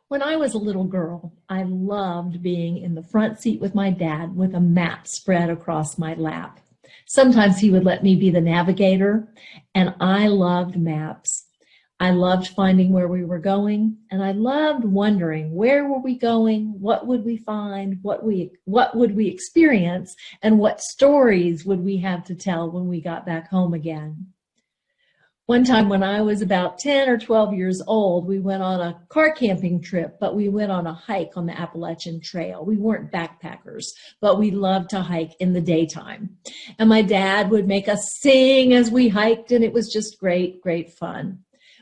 When I was a little girl, I loved being in the front seat with my dad with a map spread across my lap. Sometimes he would let me be the navigator, and I loved maps. I loved finding where we were going, and I loved wondering where were we going, what would we find, what would we experience, and what stories would we have to tell when we got back home again. One time when I was about 10 or 12 years old, we went on a car camping trip, but we went on a hike on the Appalachian Trail. We weren't backpackers, but we loved to hike in the daytime. And my dad would make us sing as we hiked, and it was just great, great fun.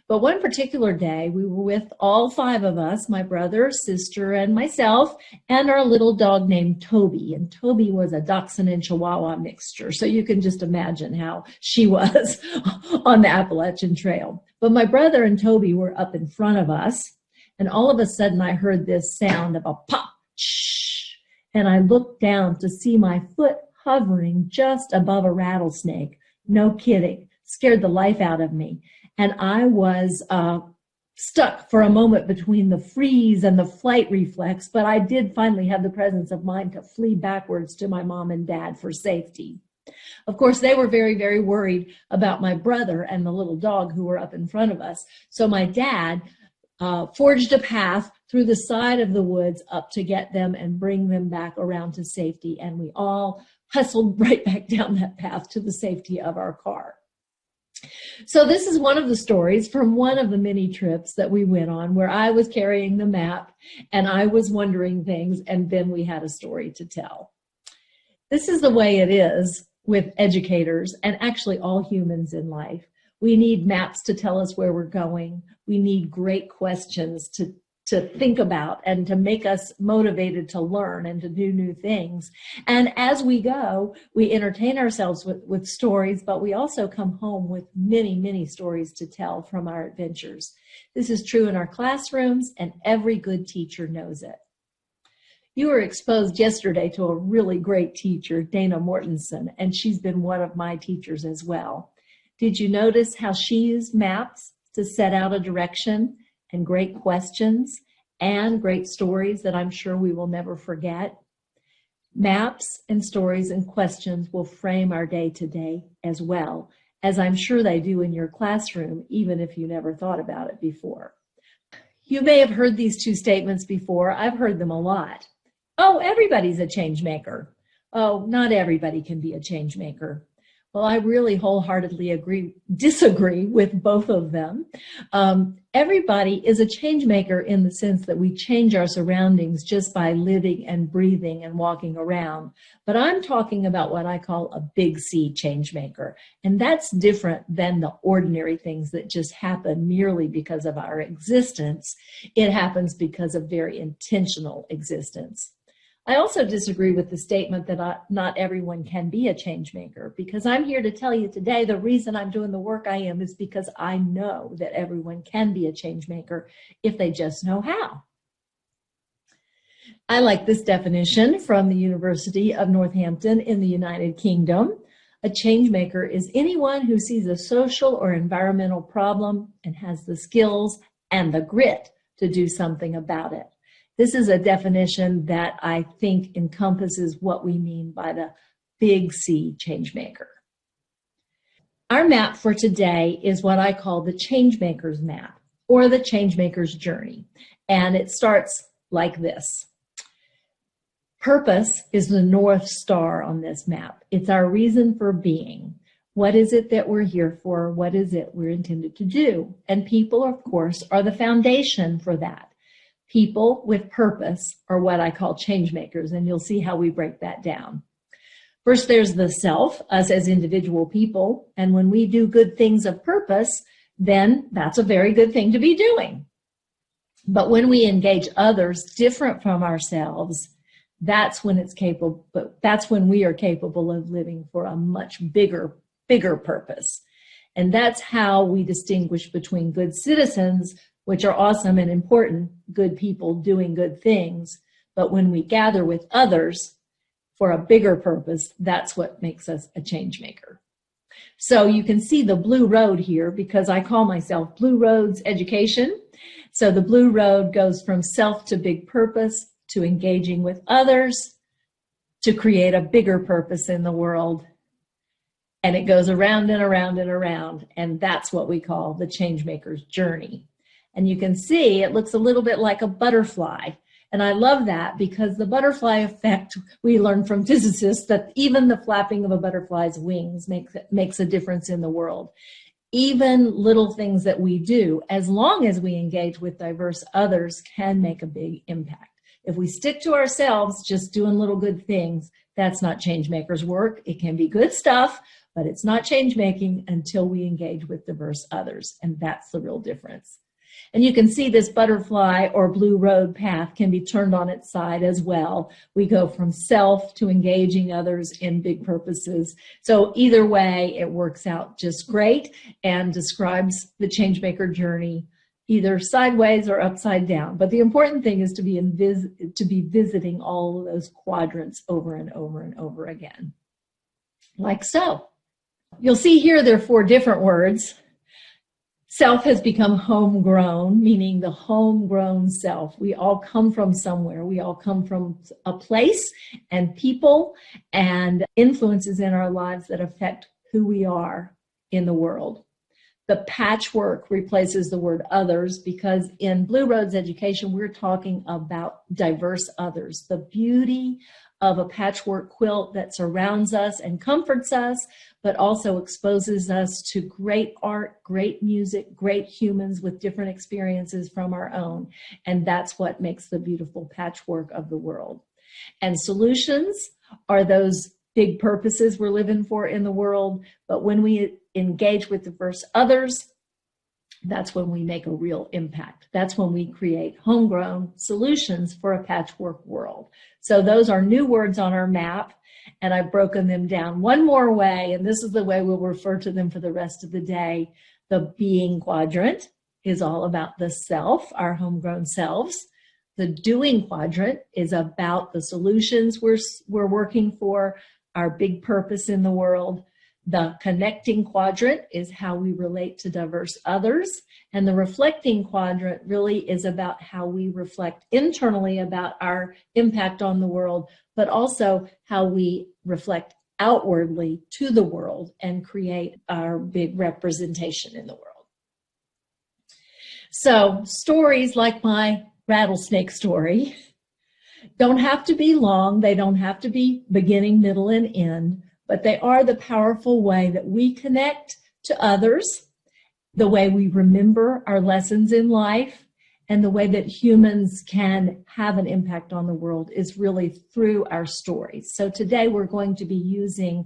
But one particular day, we were with all five of us, my brother, sister, and myself, and our little dog named Toby. And Toby was a Dachshund and Chihuahua mixture, so you can just imagine how she was on the Appalachian Trail. But my brother and Toby were up in front of us, and all of a sudden I heard this sound of a pop, shh, and I looked down to see my foot hovering just above a rattlesnake. No kidding. Scared the life out of me. And I was stuck for a moment between the freeze and the flight reflex, but I did finally have the presence of mind to flee backwards to my mom and dad for safety. Of course, they were very, very worried about my brother and the little dog who were up in front of us. So my dad forged a path through the side of the woods up to get them and bring them back around to safety. And we all hustled right back down that path to the safety of our car. So this is one of the stories from one of the many trips that we went on where I was carrying the map and I was wondering things, and then we had a story to tell. This is the way it is with educators and actually all humans in life. We need maps to tell us where we're going. We need great questions to think about and to make us motivated to learn and to do new things. And as we go, we entertain ourselves with stories, but we also come home with many, many stories to tell from our adventures. This is true in our classrooms, and every good teacher knows it. You were exposed yesterday to a really great teacher, Dana Mortensen, and she's been one of my teachers as well. Did you notice how she used maps to set out a direction and great questions and great stories that I'm sure we will never forget? Maps and stories and questions will frame our day to day as well, as I'm sure they do in your classroom, even if you never thought about it before. You may have heard these two statements before. I've heard them a lot. Oh, everybody's a change maker. Oh, not everybody can be a change maker. Well, I really wholeheartedly disagree with both of them. Everybody is a change maker in the sense that we change our surroundings just by living and breathing and walking around. But I'm talking about what I call a big C change maker. And that's different than the ordinary things that just happen merely because of our existence. It happens because of very intentional existence. I also disagree with the statement that not everyone can be a change maker, because I'm here to tell you today the reason I'm doing the work I am is because I know that everyone can be a change maker if they just know how. I like this definition from the University of Northampton in the United Kingdom. A change maker is anyone who sees a social or environmental problem and has the skills and the grit to do something about it. This is a definition that I think encompasses what we mean by the big C change maker. Our map for today is what I call the Changemakers map, or the Changemakers journey. And it starts like this. Purpose is the North Star on this map. It's our reason for being. What is it that we're here for? What is it we're intended to do? And people, of course, are the foundation for that. People with purpose are what I call change makers, and you'll see how we break that down. First, there's the self, us as individual people, and when we do good things of purpose, then that's a very good thing to be doing. But when we engage others different from ourselves, that's when we are capable of living for a much bigger purpose. And that's how we distinguish between good citizens, which are awesome and important, good people doing good things. But when we gather with others for a bigger purpose, that's what makes us a change maker. So you can see the blue road here because I call myself Blue Roads Education. So So the blue road goes from self to big purpose, to engaging with others, to create a bigger purpose in the world. And it goes around and around and around. And that's what we call the Changemaker's journey. And you can see it looks a little bit like a butterfly. And I love that because the butterfly effect, we learned from physicists that even the flapping of a butterfly's wings makes a difference in the world. Even little things that we do, as long as we engage with diverse others, can make a big impact. If we stick to ourselves, just doing little good things, that's not Changemakers work. It can be good stuff, but it's not change making until we engage with diverse others. And that's the real difference. And you can see this butterfly or blue road path can be turned on its side as well. We go from self to engaging others in big purposes. So either way, it works out just great and describes the Changemaker journey either sideways or upside down. But the important thing is to be visiting all of those quadrants over and over and over again. Like so. You'll see here there are 4 different words. Self has become homegrown, meaning the homegrown self. We all come from somewhere. We all come from a place and people and influences in our lives that affect who we are in the world. The patchwork replaces the word others because in Blue Roads Education, we're talking about diverse others. The beauty of a patchwork quilt that surrounds us and comforts us, but also exposes us to great art, great music, great humans with different experiences from our own. And that's what makes the beautiful patchwork of the world. And solutions are those big purposes we're living for in the world. But when we engage with diverse others, that's when we make a real impact. That's when we create homegrown solutions for a patchwork world. So those are new words on our map, and I've broken them down one more way, and this is the way we'll refer to them for the rest of the day. The being quadrant is all about the self, our homegrown selves. The doing quadrant is about the solutions we're working for, our big purpose in the world. The connecting quadrant is how we relate to diverse others. And the reflecting quadrant really is about how we reflect internally about our impact on the world, but also how we reflect outwardly to the world and create our big representation in the world. So stories like my rattlesnake story don't have to be long. They don't have to be beginning, middle, and end. But they are the powerful way that we connect to others, the way we remember our lessons in life, and the way that humans can have an impact on the world is really through our stories. So today we're going to be using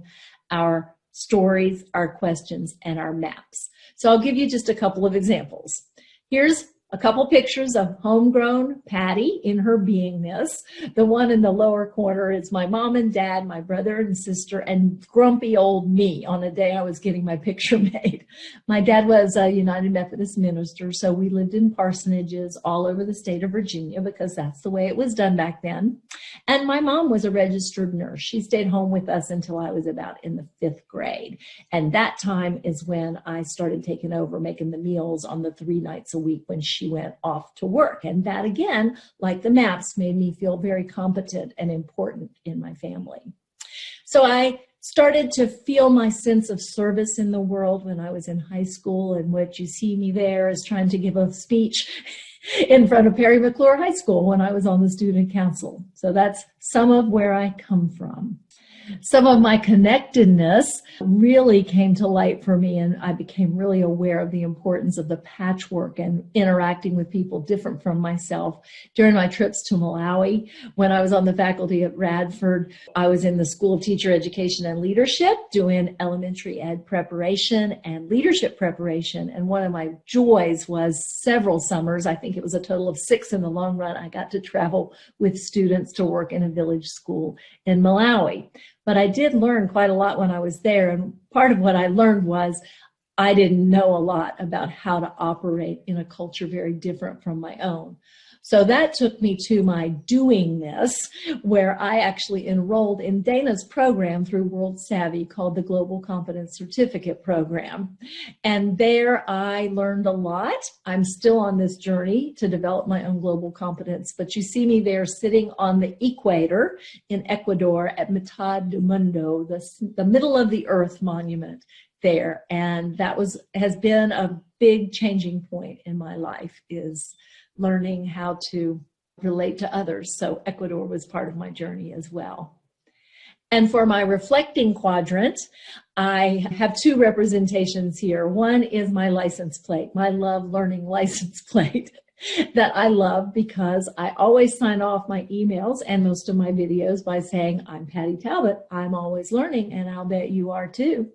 our stories, our questions, and our maps. So I'll give you just a couple of examples. Here's a couple pictures of homegrown Patty in her beingness. The one in the lower corner is my mom and dad, my brother and sister, and grumpy old me on the day I was getting my picture made. My dad was a United Methodist minister, so we lived in parsonages all over the state of Virginia because that's the way it was done back then. And my mom was a registered nurse. She stayed home with us until I was about in the 5th grade. And that time is when I started taking over making the meals on the 3 nights a week when she went off to work. And that, again, like the maps, made me feel very competent and important in my family. So I started to feel my sense of service in the world when I was in high school, and what you see me there is trying to give a speech in front of Perry McClure High School when I was on the student council. So that's some of where I come from. Some of my connectedness really came to light for me, and I became really aware of the importance of the patchwork and interacting with people different from myself during my trips to Malawi. When I was on the faculty at Radford, I was in the School of Teacher Education and Leadership doing elementary ed preparation and leadership preparation. And one of my joys was several summers, I think it was a total of 6 in the long run, I got to travel with students to work in a village school in Malawi. But I did learn quite a lot when I was there. And part of what I learned was I didn't know a lot about how to operate in a culture very different from my own. So that took me to my doing this, where I actually enrolled in Dana's program through World Savvy called the Global Competence Certificate Program. And there I learned a lot. I'm still on this journey to develop my own global competence, but you see me there sitting on the equator in Ecuador at Mitad del Mundo, the middle of the earth monument there. And that has been a big changing point in my life, is learning how to relate to others. So Ecuador was part of my journey as well. And for my reflecting quadrant, I have two representations here. One is my license plate, my Love Learning license plate that I love, because I always sign off my emails and most of my videos by saying, I'm Patty Talbot, I'm always learning, and I'll bet you are too.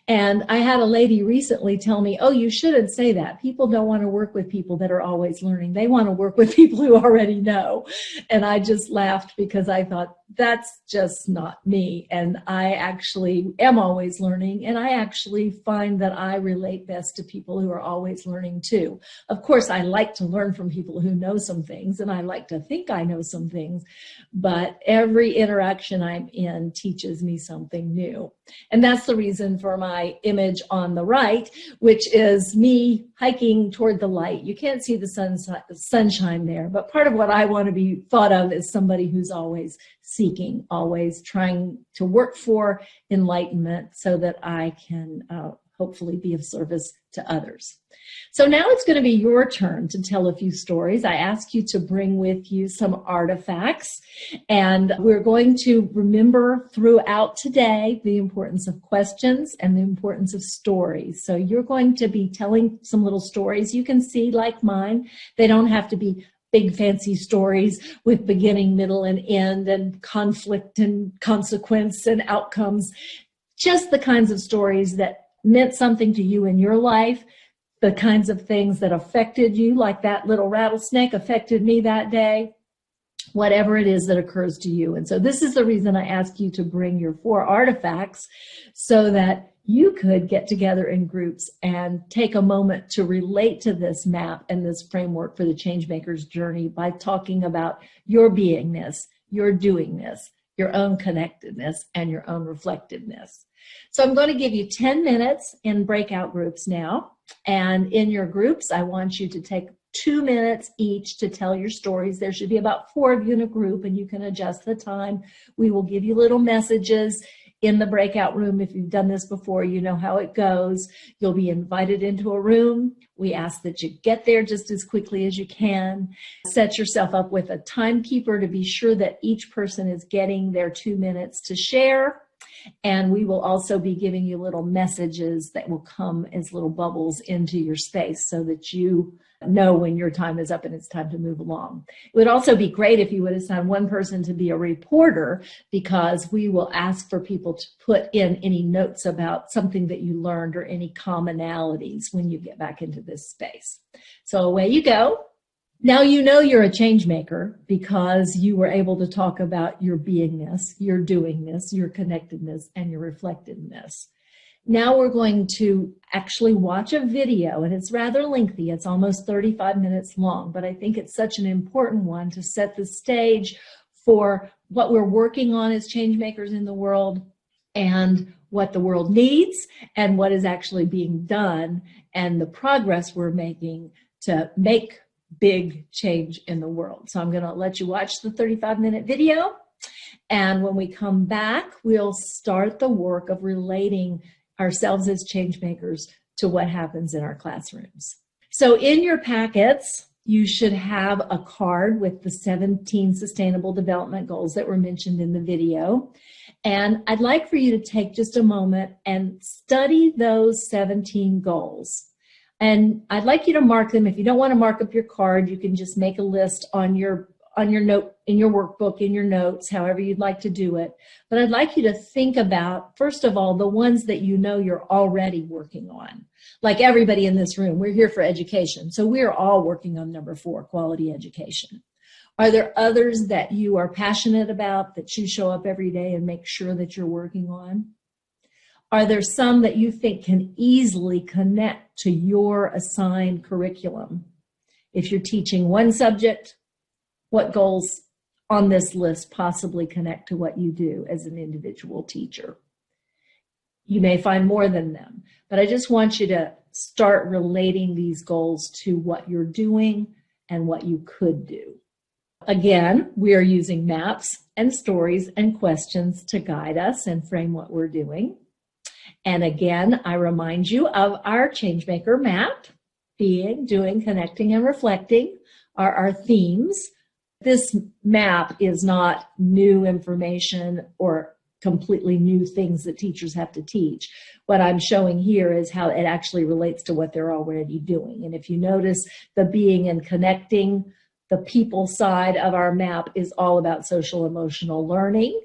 And I had a lady recently tell me, oh, you shouldn't say that. People don't want to work with people that are always learning. They want to work with people who already know. And I just laughed, because I thought, that's just not me. And I actually am always learning. And I actually find that I relate best to people who are always learning too. Of course, I like to learn from people who know some things, and I like to think I know some things, but every interaction I'm in teaches me something new. And that's the reason for my image on the right, which is me hiking toward the light. You can't see the sunshine there, but part of what I want to be thought of is somebody who's always seeking, always trying to work for enlightenment so that I can hopefully be of service to others. So now it's going to be your turn to tell a few stories. I ask you to bring with you some artifacts, and we're going to remember throughout today the importance of questions and the importance of stories. So you're going to be telling some little stories. You can see, like mine, they don't have to be big fancy stories with beginning, middle, and end, and conflict and consequence and outcomes. Just the kinds of stories that meant something to you in your life, the kinds of things that affected you, like that little rattlesnake affected me that day, whatever it is that occurs to you. And so this is the reason I ask you to bring your 4 artifacts, so that you could get together in groups and take a moment to relate to this map and this framework for the Changemakers journey by talking about your beingness, your doingness, your own connectedness, and your own reflectiveness. So I'm going to give you 10 minutes in breakout groups now. And in your groups, I want you to take 2 minutes each to tell your stories. There should be about 4 of you in a group, and you can adjust the time. We will give you little messages in the breakout room. If you've done this before, you know how it goes. You'll be invited into a room. We ask that you get there just as quickly as you can. Set yourself up with a timekeeper to be sure that each person is getting their 2 minutes to share. And we will also be giving you little messages that will come as little bubbles into your space, so that you know when your time is up and it's time to move along. It would also be great if you would assign one person to be a reporter, because we will ask for people to put in any notes about something that you learned or any commonalities when you get back into this space. So away you go. Now you know you're a change maker, because you were able to talk about your beingness, your doingness, your connectedness, and your reflectiveness. Now we're going to actually watch a video, and it's rather lengthy. It's almost 35 minutes long, but I think it's such an important one to set the stage for what we're working on as change makers in the world, and what the world needs, and what is actually being done, and the progress we're making to make big change in the world. So I'm going to let you watch the 35-minute video. And when we come back, we'll start the work of relating ourselves as change makers to what happens in our classrooms. So in your packets, you should have a card with the 17 Sustainable Development Goals that were mentioned in the video. And I'd like for you to take just a moment and study those 17 goals. And I'd like you to mark them. If you don't want to mark up your card, you can just make a list on your note, in your workbook, in your notes, however you'd like to do it. But I'd like you to think about, first of all, the ones that you know you're already working on. Like everybody in this room, we're here for education. So we're all working on number 4, quality education. Are there others that you are passionate about, that you show up every day and make sure that you're working on? Are there some that you think can easily connect to your assigned curriculum? If you're teaching one subject, what goals on this list possibly connect to what you do as an individual teacher? You may find more than them, but I just want you to start relating these goals to what you're doing and what you could do. Again, we are using maps and stories and questions to guide us and frame what we're doing. And again, I remind you of our Changemaker map: being, doing, connecting, and reflecting are our themes. This map is not new information or completely new things that teachers have to teach. What I'm showing here is how it actually relates to what they're already doing. And if you notice, the being and connecting, the people side of our map is all about social emotional learning.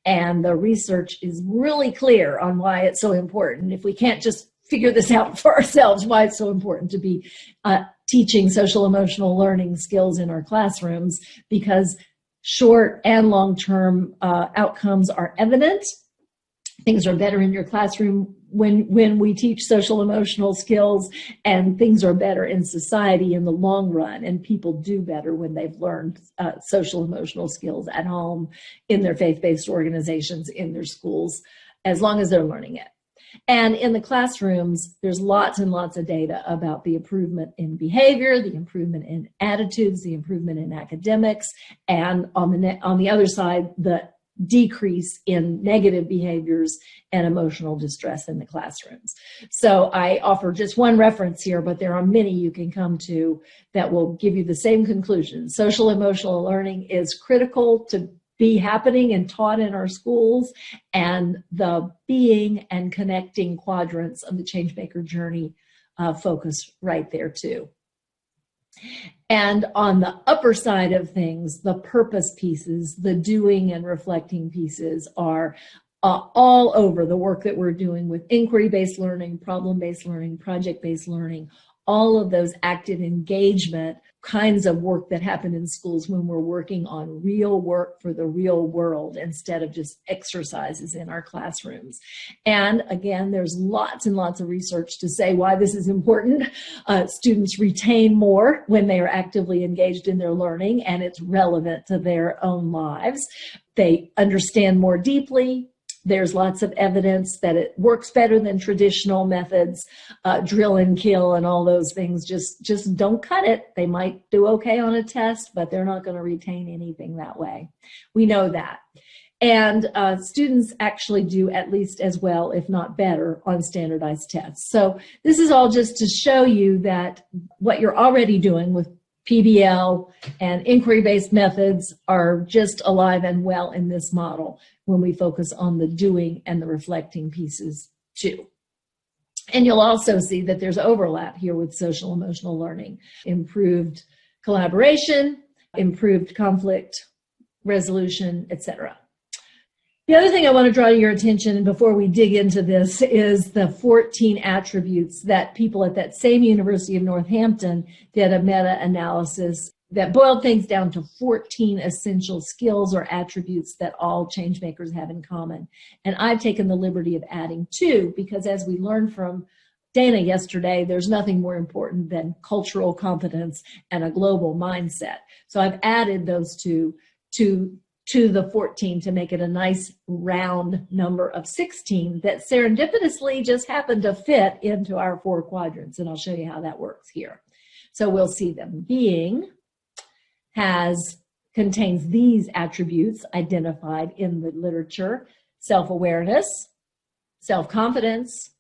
And the research is really clear on why it's so important. If we can't just figure this out for ourselves, why it's so important to be teaching social emotional learning skills in our classrooms, because short and long-term outcomes are evident. Things are better in your classroom when we teach social emotional skills, and things are better in society in the long run, and people do better when they've learned social emotional skills at home, in their faith-based organizations, in their schools, as long as they're learning it. And in the classrooms, there's lots and lots of data about the improvement in behavior, the improvement in attitudes, the improvement in academics, and on the other side, the decrease in negative behaviors and emotional distress in the classrooms. So I offer just one reference here, but there are many you can come to that will give you the same conclusion. Social emotional learning is critical to be happening and taught in our schools, and the being and connecting quadrants of the Changemaker journey focus right there too. And on the upper side of things, the purpose pieces, the doing and reflecting pieces are all over the work that we're doing with inquiry-based learning, problem-based learning, project-based learning, all of those active engagement kinds of work that happen in schools when we're working on real work for the real world instead of just exercises in our classrooms. And again, there's lots and lots of research to say why this is important. Students retain more when they are actively engaged in their learning, and it's relevant to their own lives. They understand more deeply. There's lots of evidence that it works better than traditional methods, drill and kill and all those things. Just don't cut it. They might do okay on a test, but they're not going to retain anything that way. We know that. And students actually do at least as well, if not better, on standardized tests. So this is all just to show you that what you're already doing with PBL and inquiry-based methods are just alive and well in this model when we focus on the doing and the reflecting pieces too. And you'll also see that there's overlap here with social emotional learning, improved collaboration, improved conflict resolution, etc. The other thing I want to draw to your attention before we dig into this is the 14 attributes that people at that same University of Northampton did a meta-analysis that boiled things down to 14 essential skills or attributes that all changemakers have in common. And I've taken the liberty of adding 2 because, as we learned from Dana yesterday, there's nothing more important than cultural competence and a global mindset. So I've added those 2 to the 14 to make it a nice round number of 16 that serendipitously just happened to fit into our 4 quadrants. And I'll show you how that works here. So we'll see them. Being contains these attributes identified in the literature: self-awareness, self-confidence,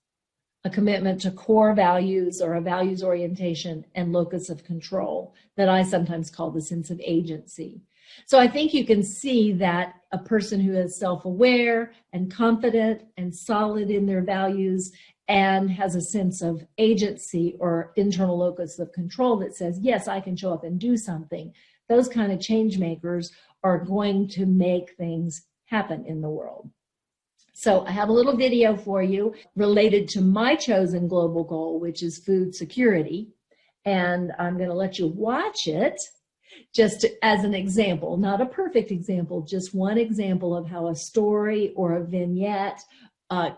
a commitment to core values or a values orientation, and locus of control that I sometimes call the sense of agency. So I think you can see that a person who is self-aware and confident and solid in their values and has a sense of agency or internal locus of control that says, yes, I can show up and do something, those kind of change makers are going to make things happen in the world. So I have a little video for you related to my chosen global goal, which is food security. And I'm going to let you watch it just as an example, not a perfect example, just one example of how a story or a vignette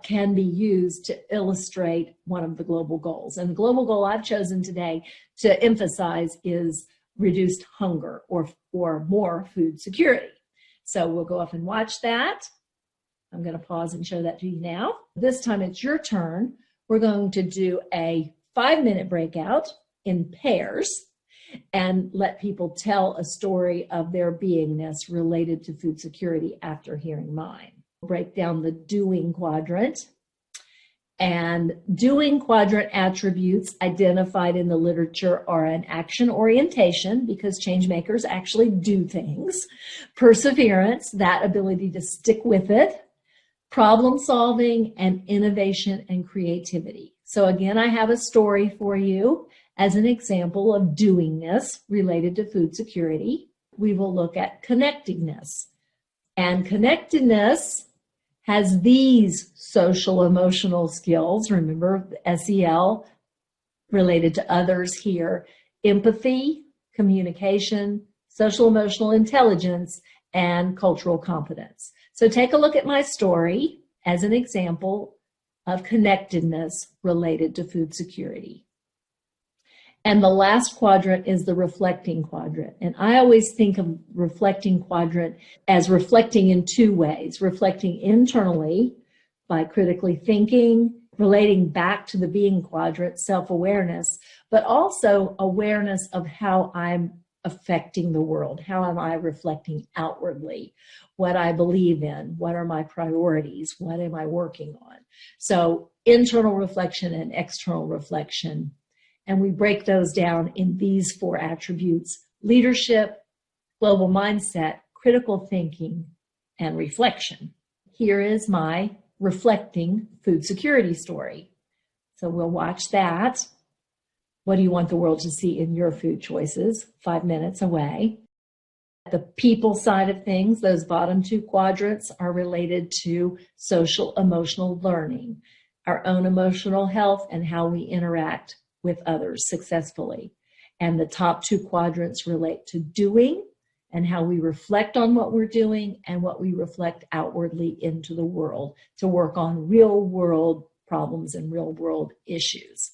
can be used to illustrate one of the global goals. And the global goal I've chosen today to emphasize is reduced hunger or more food security. So we'll go off and watch that. I'm going to pause and show that to you now. This time it's your turn. We're going to do a 5-minute breakout in pairs and let people tell a story of their beingness related to food security after hearing mine. Break down the doing quadrant. And doing quadrant attributes identified in the literature are an action orientation, because changemakers actually do things, perseverance, that ability to stick with it, problem solving, and innovation and creativity. So again, I have a story for you as an example of doingness related to food security. We will look at connectedness. And connectedness has these social emotional skills. Remember, SEL related to others here: empathy, communication, social emotional intelligence, and cultural competence. So take a look at my story as an example of connectedness related to food security. And the last quadrant is the reflecting quadrant. And I always think of reflecting quadrant as reflecting in two ways: reflecting internally by critically thinking, relating back to the being quadrant, self-awareness, but also awareness of how I'm affecting the world. How am I reflecting outwardly? What I believe in? What are my priorities? What am I working on? So internal reflection and external reflection. And we break those down in these 4 attributes: leadership, global mindset, critical thinking, and reflection. Here is my reflecting food security story. So we'll watch that. What do you want the world to see in your food choices? 5 minutes away. The people side of things, those bottom 2 quadrants are related to social emotional learning, our own emotional health, and how we interact with others successfully. And the top 2 quadrants relate to doing and how we reflect on what we're doing and what we reflect outwardly into the world to work on real world problems and real world issues.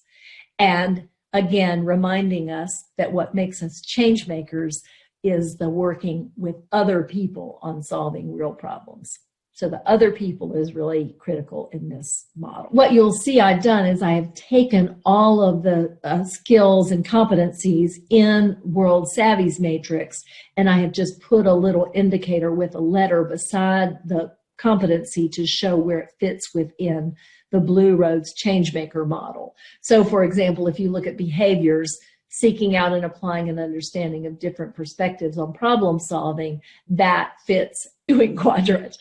And again, reminding us that what makes us change makers is the working with other people on solving real problems. So the other people is really critical in this model. What you'll see I've done is I have taken all of the skills and competencies in World Savvy's matrix, and I have just put a little indicator with a letter beside the competency to show where it fits within the Blue Roads Changemaker model. So for example, if you look at behaviors, seeking out and applying an understanding of different perspectives on problem solving, that fits doing quadrant.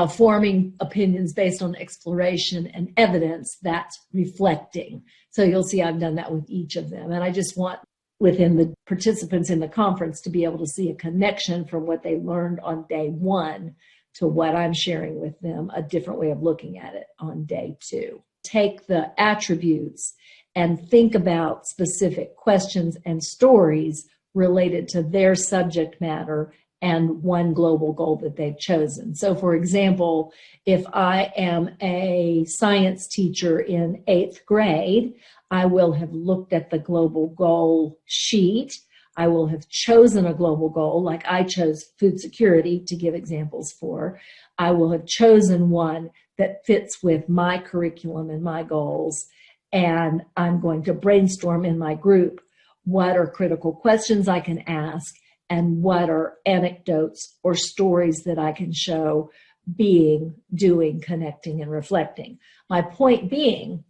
Forming opinions based on exploration and evidence, that's reflecting. So you'll see I've done that with each of them. And I just want within the participants in the conference to be able to see a connection from what they learned on day 1 to what I'm sharing with them, a different way of looking at it on day 2. Take the attributes and think about specific questions and stories related to their subject matter and one global goal that they've chosen. So for example, if I am a science teacher in 8th grade, I will have looked at the global goal sheet. I will have chosen a global goal, like I chose food security to give examples for. I will have chosen one that fits with my curriculum and my goals. And I'm going to brainstorm in my group what are critical questions I can ask and what are anecdotes or stories that I can show being, doing, connecting, and reflecting. My point being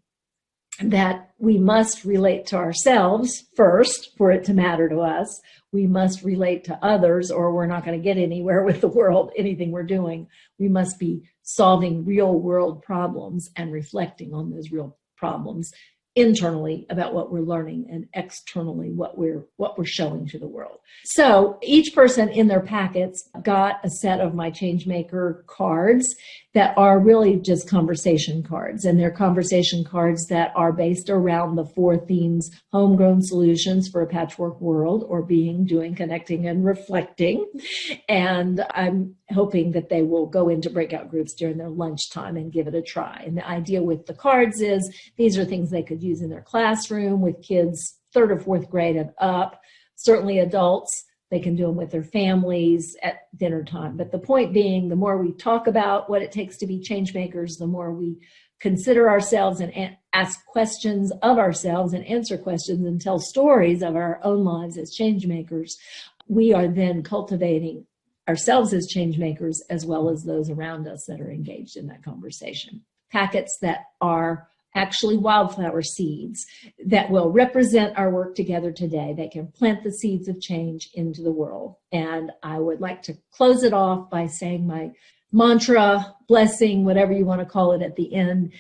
that we must relate to ourselves first for it to matter to us. We must relate to others or we're not going to get anywhere with the world, anything we're doing. We must be solving real world problems and reflecting on those real problems internally about what we're learning and externally what we're showing to the world. So each person in their packets got a set of my Changemaker cards that are really just conversation cards. And they're conversation cards that are based around the 4 themes: homegrown solutions for a patchwork world, or being, doing, connecting, and reflecting. And I'm hoping that they will go into breakout groups during their lunchtime and give it a try. And the idea with the cards is these are things they could use in their classroom with kids 3rd or 4th grade and up. Certainly adults, they can do them with their families at dinner time. But the point being, the more we talk about what it takes to be change makers, the more we consider ourselves and ask questions of ourselves and answer questions and tell stories of our own lives as change makers, we are then cultivating ourselves as change makers as well as those around us that are engaged in that conversation. Packets that are actually wildflower seeds that will represent our work together today. They can plant the seeds of change into the world. And I would like to close it off by saying my mantra, blessing, whatever you want to call it at the end,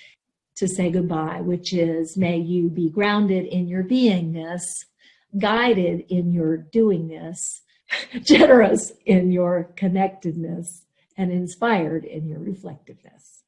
to say goodbye, which is, may you be grounded in your beingness, guided in your doingness, generous in your connectedness, and inspired in your reflectiveness.